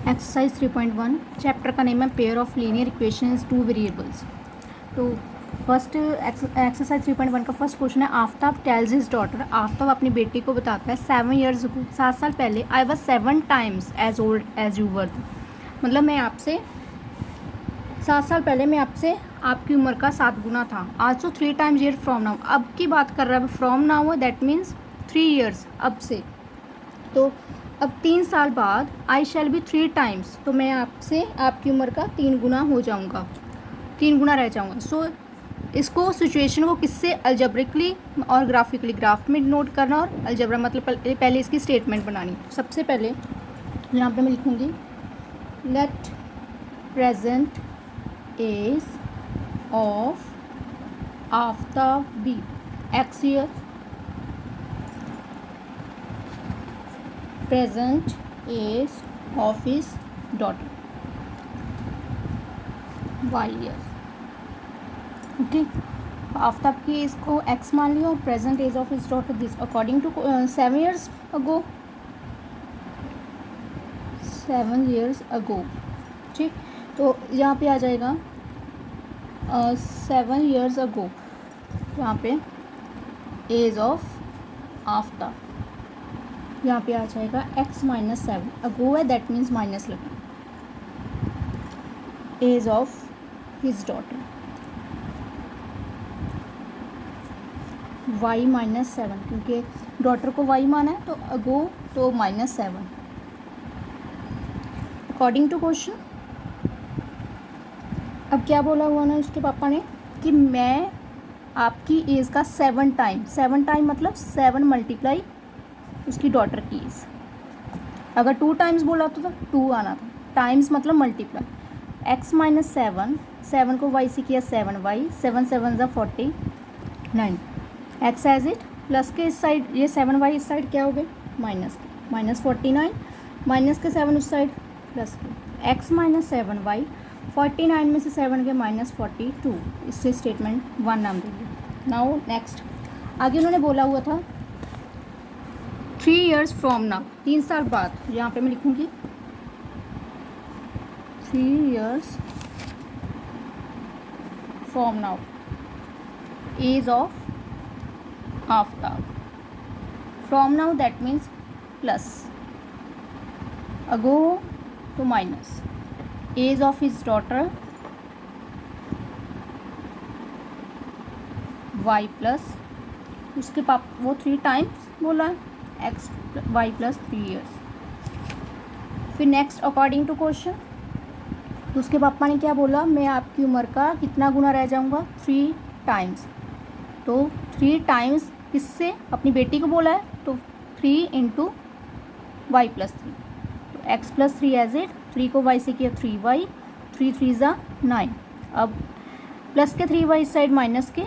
Exercise 3.1 chapter का name है pair of linear equations two variables. तो फर्स्ट एक्सरसाइज 3.1 का फर्स्ट क्वेश्चन है Aftab tales his daughter. Aftab अपनी बेटी को बताता है 7 years ago 7 साल पहले I was 7 times as old as you were. मतलब मैं आपसे 7 साल पहले मैं आपसे आपकी उम्र का 7 गुना था। Also 3 times year from now, अब की बात कर रहा है, from now that means 3 years अब से। तो अब 3 साल बाद आई शैल बी 3 times, तो मैं आपसे आपकी उम्र का 3 गुना हो जाऊंगा, 3 गुना रह जाऊंगा। सो इसको सिचुएशन को किससे अलजेब्रिकली और ग्राफिकली, ग्राफ में नोट करना और अलजेब्रा मतलब पहले इसकी स्टेटमेंट बनानी। सबसे पहले यहाँ पे मैं लिखूँगी let present age of Aftab be x year, present age of his daughter y years। Okay, Aftab की एज को x मान लिया और present age of his daughter this according to 7 years ago, 7 years ago। ठीक, तो यहाँ पे आ जाएगा 7 years ago, यहाँ पे एज ऑफ आफ्ताब, यहाँ पे आ जाएगा x माइनस 7 अगो है दैट मीन्स माइनस लगा, age of his daughter y minus 7, क्योंकि डॉटर को y माना है तो अगो तो माइनस 7 अकॉर्डिंग टू क्वेश्चन। अब क्या बोला हुआ ना उसके पापा ने कि मैं आपकी एज का 7 टाइम मतलब 7 मल्टीप्लाई उसकी डॉटर की एज। अगर 2 times बोला तो 2 आना था, टाइम्स मतलब मल्टीप्लाई। x माइनस 7 को y से किया 7y, 7 7 ज़ा 49, x एज इट प्लस के इस साइड ये 7y इस साइड क्या हो गए माइनस के, माइनस 49 माइनस के 7 उस साइड प्लस के, x माइनस 7y 49 में से 7 के माइनस 42, इससे स्टेटमेंट 1 नाम देंगे। नाउ नेक्स्ट आगे उन्होंने बोला हुआ था 3 years फ्रॉम नाउ, 3 साल बाद, यहाँ पे मैं लिखूँगी 3 years from now age of Aftab. From now that means plus, ago तो minus, age of his daughter y plus उसके पाप वो 3 times बोला है x y प्लस 3 years। फिर नेक्स्ट अकॉर्डिंग टू क्वेश्चन, तो उसके पापा ने क्या बोला मैं आपकी उम्र का कितना गुना रह जाऊंगा 3 times, तो 3 times किससे अपनी बेटी को बोला है तो 3 इंटू वाई प्लस 3, तो x प्लस 3 एज इट, 3 को y से किया 3y, 3 3 ज़ा 9, अब प्लस के 3y इस साइड माइनस के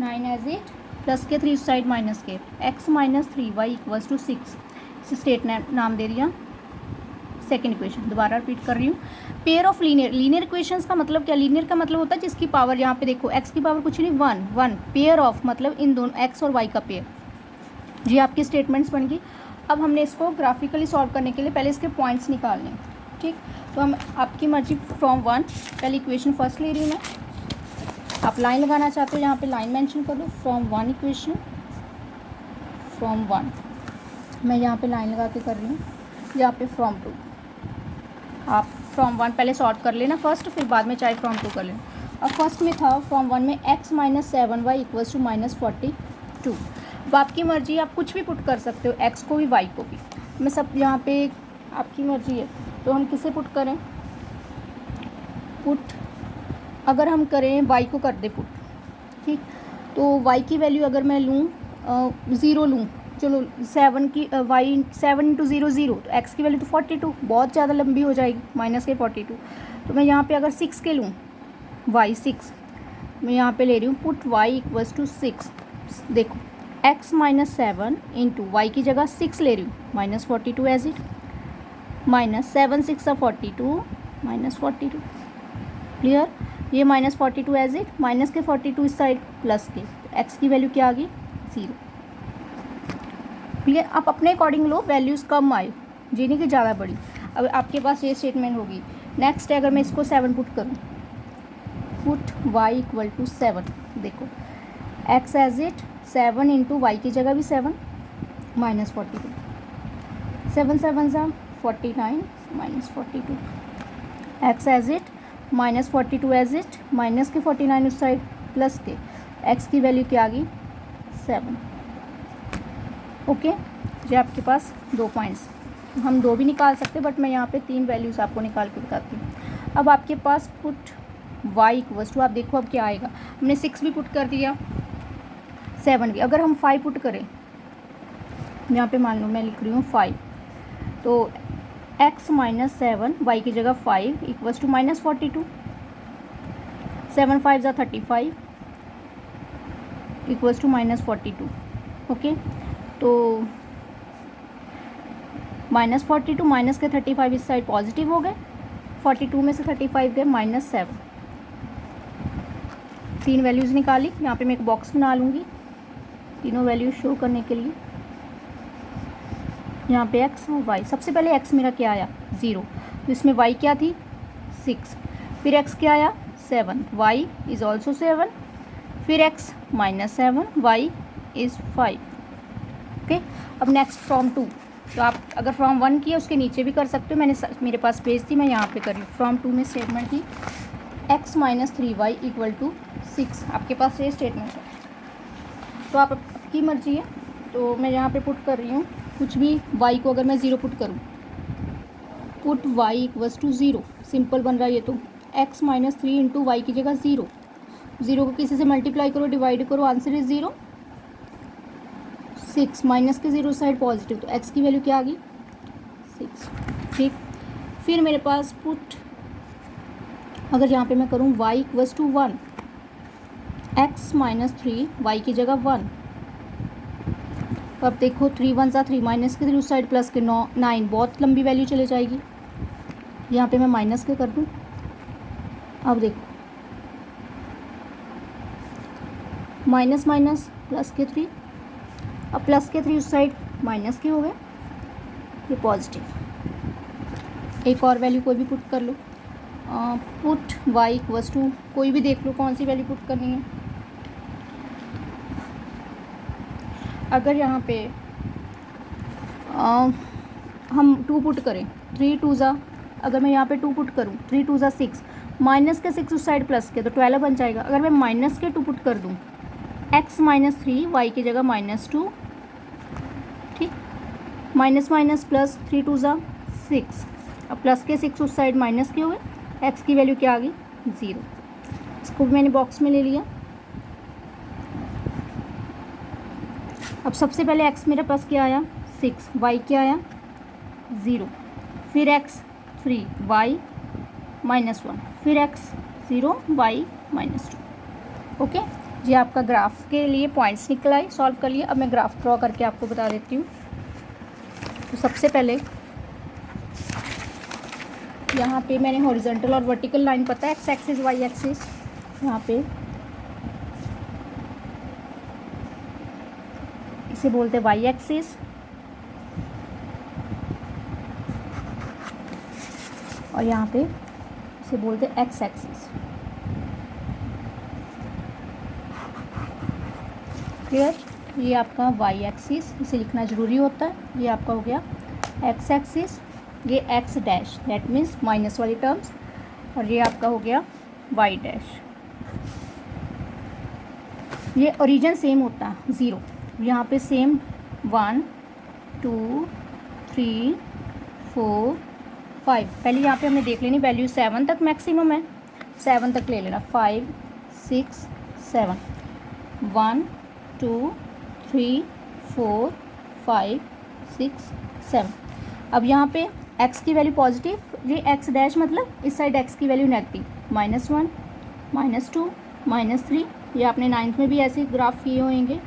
9 एज इट, प्लस के 3 साइड माइनस के, x minus 3y equals to 6, इस स्टेट नाम दे दिया सेकेंड इक्वेशन। दोबारा रिपीट कर रही हूँ, पेयर ऑफ लीनियर इक्वेशंस का मतलब क्या, लीनियर का मतलब होता है जिसकी पावर, यहाँ पे देखो x की पावर कुछ नहीं 1, पेयर ऑफ मतलब इन दोनों x और y का पेयर। जी आपकी स्टेटमेंट्स बन गई। अब हमने इसको ग्राफिकली सॉल्व करने के लिए पहले इसके पॉइंट्स निकालने हैं। ठीक, तो हम आपकी मर्जी फ्रॉम 1, पहले इक्वेशन फर्स्ट ले रही हूँ मैं, आप लाइन लगाना चाहते हो यहाँ पे लाइन मेंशन कर दो, फ्रॉम 1 इक्वेशन, फ्रॉम 1 मैं यहाँ पे लाइन लगा के कर रही हूँ, यहाँ पे फ्रॉम 2, आप फ्रॉम 1 पहले सॉल्व कर लेना फर्स्ट, फिर बाद में चाहे फ्रॉम 2 कर लेना। अब फर्स्ट में था फ्रॉम 1 में x minus 7y equals to minus 42, अब आपकी मर्जी, आप कुछ भी पुट कर सकते हो, x को भी y को भी, मैं सब यहाँ पे आपकी मर्जी है। तो हम किसे पुट करें, पुट अगर हम करें y को कर दे पुट, ठीक, तो y की वैल्यू अगर मैं लूँ 0 लूँ, चलो 7 की y 7 इंटू 0 0, तो x की वैल्यू तो 42, बहुत ज़्यादा लंबी हो जाएगी माइनस के 42, तो मैं यहाँ पे अगर 6 के लूँ y 6, मैं यहाँ पे ले रही हूँ पुट y इक्वल्स टू 6, देखो x माइनस 7 इंटू वाई की जगह 6 ले रही हूँ minus 42 as it, minus 7 6 42 minus 42, clear, ये माइनस 42 एज इट, माइनस के 42 इस साइड प्लस के, तो x की वैल्यू क्या आ गई 0, क्लियर। आप अपने अकॉर्डिंग लो, वैल्यूज़ कम आए जी नहीं कि ज़्यादा बड़ी। अब आपके पास ये स्टेटमेंट होगी। नेक्स्ट है, अगर मैं इसको 7 पुट करूँ, पुट y इक्वल टू 7, देखो x as it 7 into y की जगह भी 7 माइनस 42, 7 7 सा 49 minus 42, x as it minus 42 as it minus के 49 उस साइड प्लस के x की वैल्यू क्या आ गई 7। ओके, ये आपके पास 2 पॉइंट्स, हम 2 भी निकाल सकते बट मैं यहाँ पे 3 वैल्यूज़ आपको निकाल के बताती हूँ। अब आपके पास पुट y इक्वल्स टू, आप देखो अब क्या आएगा, हमने 6 भी पुट कर दिया 7 भी, अगर हम 5 पुट करें, यहाँ पे मान लो मैं लिख रही हूँ 5, तो x माइनस 7 वाई की जगह 5 इक्वल्स टू माइनस 42, 7 5 ज़ा 35 इक्वल्स टू माइनस 42। ओके, तो माइनस 42 माइनस के 35 इस साइड पॉजिटिव हो गए, 42 में से 35 गए माइनस 7, 3 वैल्यूज़ निकाली। यहाँ पे मैं एक बॉक्स बना लूँगी तीनों वैल्यूज शो करने के लिए। यहाँ पे x और y, सबसे पहले x मेरा क्या आया 0, तो इसमें y क्या थी 6, फिर x क्या आया 7, y इज़ ऑल्सो 7, फिर x minus 7, y is 5। Okay, अब नेक्स्ट फ्रॉम 2, तो आप अगर फ्रॉम 1 किया उसके नीचे भी कर सकते हो, मैंने मेरे पास पेज थी मैं यहाँ पे कर रही हूँ। फ्रॉम 2 में स्टेटमेंट थी x minus 3y equal to 6, आपके पास ये स्टेटमेंट है, तो आप आपकी मर्जी है। तो मैं यहाँ पे पुट कर रही हूँ कुछ भी, y को अगर मैं 0 पुट करूँ, put y equals to 0, simple बन रहा है ये तो, x माइनस 3 इंटू वाई की जगह 0, 0 को किसी से मल्टीप्लाई करो डिवाइड करो, आंसर इज 0, 6 माइनस के 0 साइड पॉजिटिव, तो x की वैल्यू क्या आ गई 6। ठीक, फिर मेरे पास पुट, अगर यहाँ पे मैं करूँ y equals to 1, x minus 3 y की जगह 1, अब देखो 3 1 सा 3 माइनस के 3 उस साइड प्लस के 9, बहुत लंबी वैल्यू चले जाएगी, यहाँ पे मैं माइनस के कर दूँ। अब देखो माइनस माइनस प्लस के 3, अब प्लस के 3 उस साइड माइनस के हो गए, ये पॉजिटिव। एक और वैल्यू कोई भी पुट कर लो, पुट y इक्वल्स टू, कोई भी देख लो कौन सी वैल्यू पुट करनी है। अगर यहाँ पे हम 2 पुट करें, 3 2 ज़ा, अगर मैं यहाँ पे 2 पुट करूँ 3 2 ज़ा 6, माइनस के 6 उस साइड प्लस के, तो 12 बन जाएगा। अगर मैं माइनस के 2 पुट कर दूँ, x माइनस 3 वाई की जगह माइनस 2, ठीक, माइनस माइनस प्लस 3 2 ज़ा 6, अब प्लस के 6 उस साइड माइनस के हुए, x की वैल्यू क्या आ गई 0, इसको भी मैंने बॉक्स में ले लिया। अब सबसे पहले x मेरे पास क्या आया 6, y क्या आया 0, फिर x 3 y माइनस 1, फिर x 0 y माइनस 2। ओके, ये आपका ग्राफ के लिए पॉइंट्स निकल आए, सॉल्व कर लिए। अब मैं ग्राफ ड्रॉ करके आपको बता देती हूँ। तो सबसे पहले यहाँ पे मैंने हॉरिजॉन्टल और वर्टिकल लाइन पता है, x एक्सिस y एक्सिस, यहाँ पे इसे बोलते हैं y एक्सिस, और यहाँ पे इसे बोलते हैं x एक्सिस। क्लियर, ये आपका y एक्सिस, इसे लिखना ज़रूरी होता है। ये आपका हो गया x एक्सिस, ये x dash, that means minus वाली टर्म्स, और ये आपका हो गया y डैश। ये ओरिजिन सेम होता है 0, यहाँ पे सेम 1 2 3 4 5, पहले यहाँ पे हमने देख लेनी वैल्यू 7 तक मैक्सिमम है, 7 तक ले लेना, 5 6 7, 1 2 3 4 5 6 7। अब यहाँ पे x की वैल्यू पॉजिटिव, ये x डैश मतलब इस साइड x की वैल्यू नेगेटिव, -1 -2 -3, ये आपने 9th में भी ऐसे ग्राफ किए होंगे।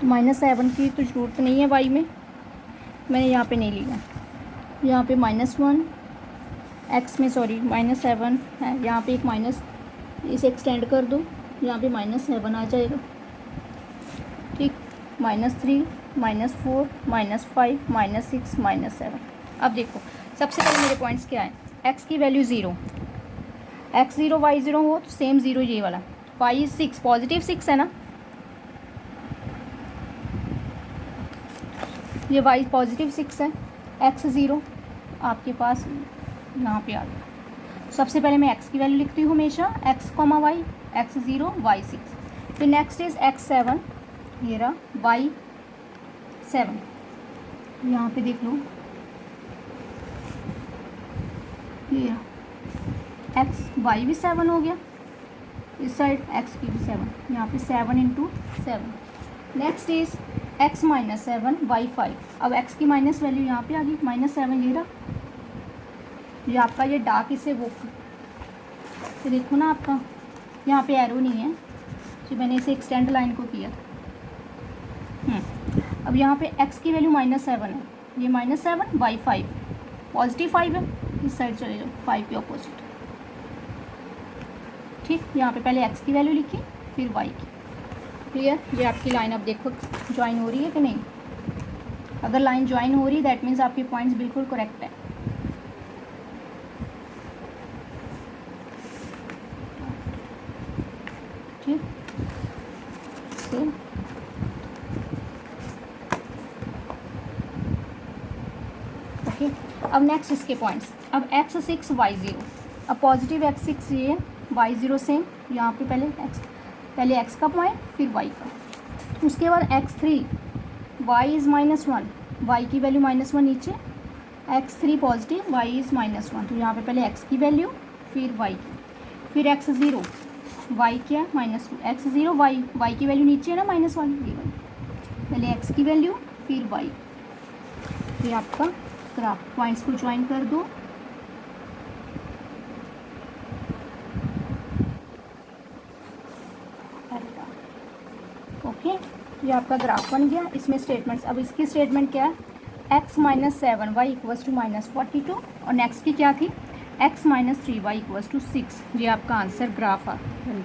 -7 की तो ज़रूरत नहीं है y में, मैंने यहाँ पे नहीं लिया, यहाँ पे -1 x में, सॉरी -7 है, यहाँ पे एक माइनस, इसे एक्सटेंड कर दो, यहाँ पे -7 आ जाएगा, ठीक, -3 -4 -5 -6 -7। अब देखो सबसे पहले मेरे पॉइंट्स क्या है, एक्स की वैल्यू 0, एक्स 0 वाई 0 हो तो सेम 0 ये वाला, वाई 6 पॉजिटिव 6 है ना, ये वाई पॉजिटिव 6 है, एक्स 0 आपके पास यहाँ पे आ गया। सबसे पहले मैं एक्स की वैल्यू लिखती हूँ हमेशा, x comma y, x 0 y 6। फिर नेक्स्ट इज एक्स 7, ये रहा वाई 7, यहाँ पे देख लो ये एक्स वाई भी 7 हो गया, इस साइड एक्स की भी 7, यहाँ पे 7 into 7। Next is x minus 7 y 5। अब एक्स की माइनस वैल्यू यहाँ पे आ गई, -7 ये रहा, ये आपका ये डार्क इसे वो तो देखो ना आपका यहाँ पे एरो नहीं है, जो मैंने इसे एक्सटेंड लाइन को किया। अब यहाँ पे x की वैल्यू -7 है, ये -7 वाई 5 पॉजिटिव 5 है, इस साइड चले जाओ 5 के ऑपोजिट। ठीक, यहाँ पे पहले x की वैल्यू लिखी फिर y की। क्लियर, ये आपकी लाइन अब देखो ज्वाइन हो रही है कि नहीं। अगर लाइन ज्वाइन हो रही है दैट मीन्स आपके पॉइंट्स बिल्कुल करेक्ट है। ठीक, सेम ओके। अब नेक्स्ट इसके पॉइंट्स, अब x 6 y 0, अब पॉजिटिव x 6 ये y 0 सेम, यहाँ पे पहले x का पॉइंट फिर y का, उसके बाद x 3 y इज़ -1, y की वैल्यू -1 नीचे, x 3 पॉजिटिव y इज़ -1, तो यहाँ पे पहले x की वैल्यू फिर y की, फिर x 0 y क्या -2, x 0 y की वैल्यू नीचे है ना -1, पहले x की वैल्यू फिर y। ये आपका ग्राफ, पॉइंट्स को ज्वाइन कर दो। ओके, ये आपका ग्राफ बन गया। इसमें स्टेटमेंट्स, अब इसकी स्टेटमेंट क्या है, x -7 y इक्वल्स टू -42, और नेक्स्ट की क्या थी x -3 y इक्वल्स टू 6। ये आपका आंसर ग्राफ आ गया।